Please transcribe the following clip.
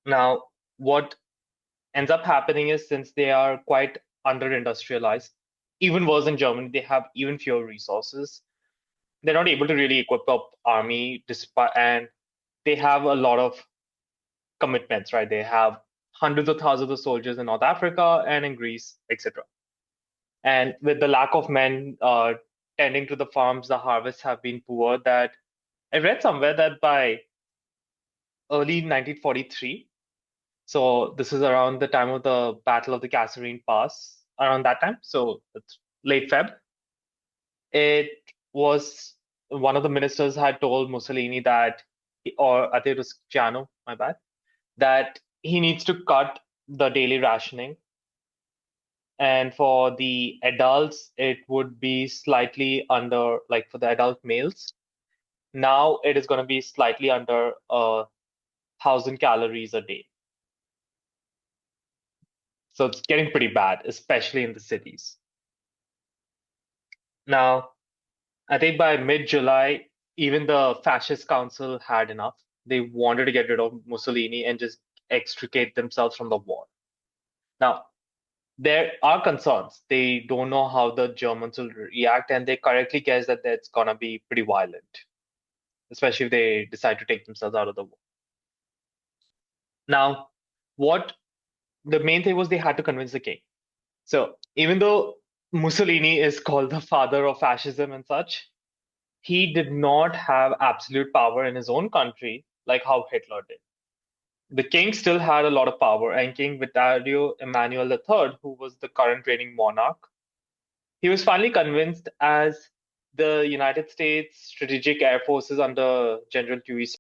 Now, what ends up happening is since they are quite under-industrialized, even worse in Germany, they have even fewer resources. They're not able to really equip up army despite, and they have a lot of commitments, right? They have hundreds of thousands of soldiers in North Africa and in Greece, etc. And with the lack of men tending to the farms, the harvests have been poor. That I read somewhere that by early 1943, so this is around the time of the Battle of the Kasserine Pass, around that time, so it's late Feb. It was one of the ministers had told Mussolini that, or I think it was Giano, my bad, that he needs to cut the daily rationing. And for the adults, it would be slightly under, like for the adult males, now it is going to be slightly under 1,000 calories a day. So it's getting pretty bad, especially in the cities. Now, I think by mid-July, even the fascist council had enough. They wanted to get rid of Mussolini and just extricate themselves from the war. Now, there are concerns. They don't know how the Germans will react, and they correctly guess that that's gonna be pretty violent, especially if they decide to take themselves out of the war. Now, what the main thing was they had to convince the king. So even though Mussolini is called the father of fascism and such, he did not have absolute power in his own country like how Hitler did. The king still had a lot of power, and King Victor Emmanuel III, who was the current reigning monarch, he was finally convinced as the United States Strategic Air Forces under General Dewey